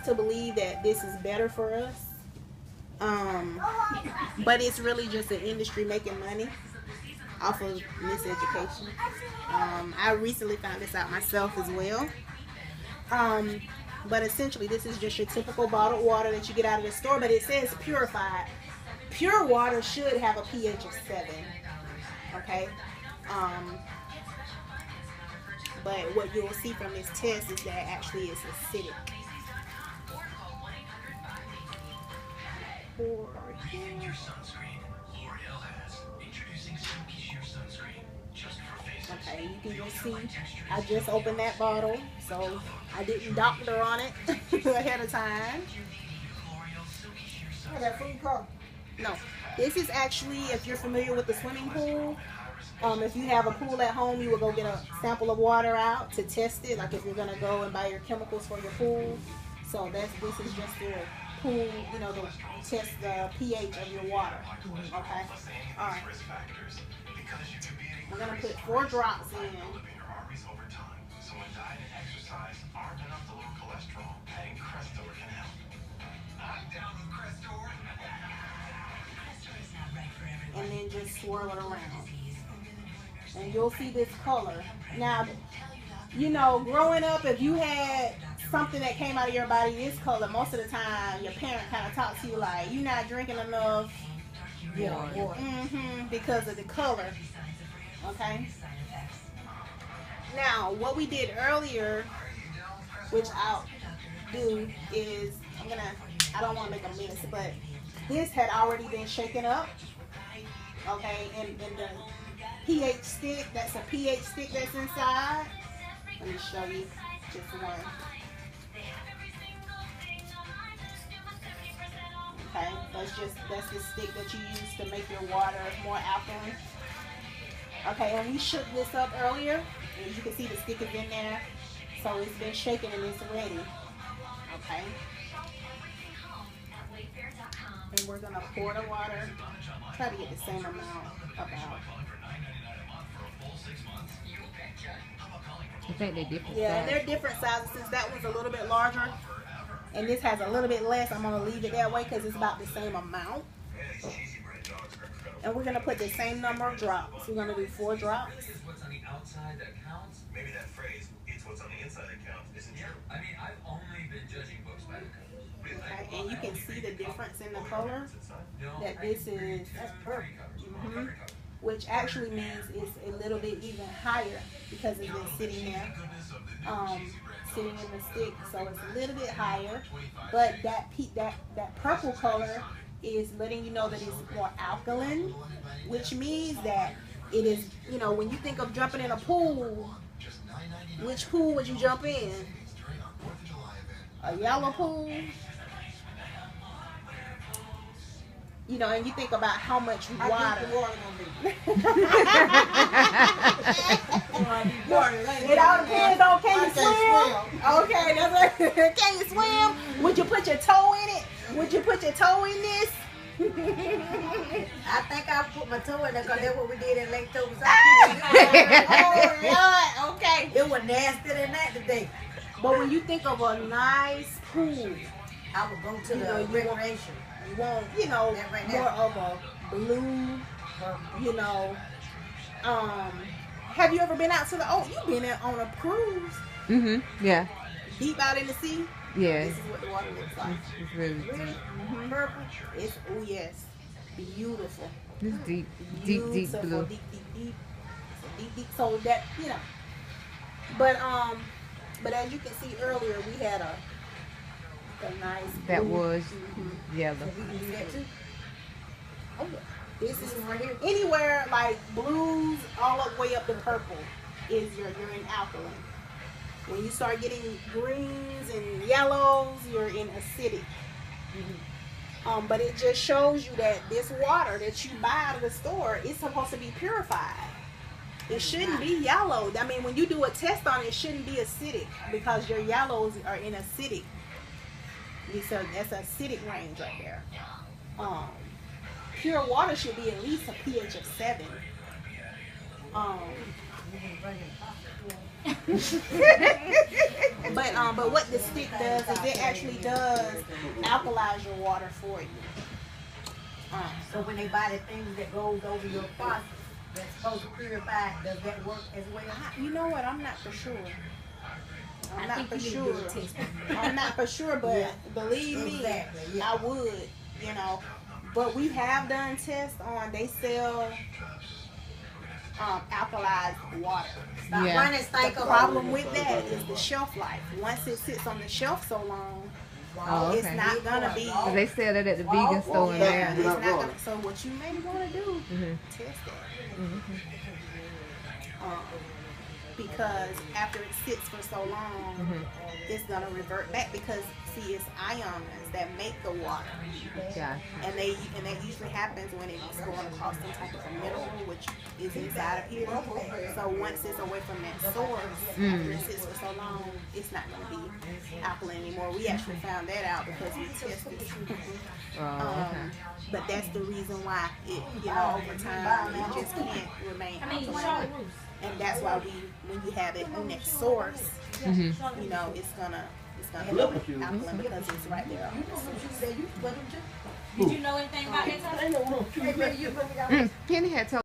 to believe that this is better for us. But it's really just an industry making money off of miseducation. I recently found this out myself as well. But essentially, this is just your typical bottled water that you get out of the store, but it says purified. Pure water should have a pH of 7. Okay? But what you'll see from this test is that actually it's acidic. Rethink your sunscreen. L'Oreal has introducing Silky Sheer Sunscreen just for faces. Okay, you can just see I just opened that bottle, so I didn't doctor on it ahead of time. No, this is actually, if you're familiar with the swimming pool, if you have a pool at home, you will go get a sample of water out to test it, like if you're going to go and buy your chemicals for your pool. So this is just the pool, you know, to test the pH of your water. Okay? All right. We're going to put 4 drops in. And then just swirl it around. And you'll see this color. Now, you know, growing up, if you had something that came out of your body this color, most of the time your parent kind of talks to you like, you're not drinking enough water. Because of the color. Okay? Now, what we did earlier, which I'll do, is, I don't want to make a mess, but this had already been shaken up. Okay, and the pH stick, that's a pH stick that's inside. Let me show you just one. Okay, that's the stick that you use to make your water more alkaline. Okay, and we shook this up earlier. As you can see, the stick is in there. So it's been shaken and it's ready. Okay. And we're gonna pour the water. Try to get the same amount about. I think they're different. Yeah, and they're different sizes. Since that one's a little bit larger and this has a little bit less, I'm gonna leave it that way because it's about the same amount. And we're gonna put the same number of drops. We're gonna do 4 drops. It's what's on the outside that counts. Maybe that phrase, it's what's on the inside that counts, isn't true. I mean, I've only been judging books by the cover. Okay, and you can see the difference in the color. That this is purple, which actually means it's a little bit even higher because it's been sitting there, sitting in the stick. So it's a little bit higher, but that purple color is letting you know that it's more alkaline, which means that it is, you know, when you think of jumping in a pool, which pool would you jump in? A yellow pool? You know, and you think about how much water. It all depends on, can you swim? Okay, that's right. Can you swim? Would you put your toe in it? Would you put your toe in this? I think I'll put my toe in there because that's what we did in Lake Toba. Oh, okay. It was nastier than that today. But when you think of a nice pool, I would go to the recreation. You want, you know, right more of a blue, you know. Have you ever been out to the, you've been on a cruise. Yeah. Deep out in the sea? Yeah. This is what the water looks like. It's really deep. Purple. It's, yes, beautiful. It's deep, Beautiful, deep blue. Deep. Deep. So that, you know. But as you can see earlier, we had a nice blue. That was yellow. Oh, yeah. This is right here. Anywhere like blues all the way up to purple is you're in alkaline. When you start getting greens and yellows, you're in acidic. But it just shows you that this water that you buy out of the store is supposed to be purified. It shouldn't be yellow. I mean, when you do a test on it, it shouldn't be acidic because your yellows are in acidic. So that's acidic range right there. Pure water should be at least a pH of 7. But what the stick does is it actually does alkalize your water for you. So when they buy the things that goes over your faucet that's supposed to purify, does that work as well? You know what? I'm not for sure. I'm not for you need to sure. do a test. I'm not for sure, but Yeah. believe me, Exactly, yeah. I would. You know, but we have done tests on. They sell alkalized water. Stop Yeah. running, The stank up. problem with that is the shelf life. Once it sits on the shelf so long, Oh, it's okay. not gonna be. So they sell that at the vegan store in Yeah, there. it's not gonna. So what you may want to do, Mhm. test that. Because after it sits for so long, it's gonna revert back because see, it's ions that make the water, Gotcha. and that usually happens when it's going across some type of a mineral which is inside of here. So once it's away from that source, after it sits for so long, it's not gonna be alkaline anymore. We actually found that out because we tested. Oh, okay. But that's the reason why it, over time, it just can't remain alkaline. And that's why when you have it in that source, it's gonna be alkaline because it's right there on the source. Did you know anything about that? Penny had told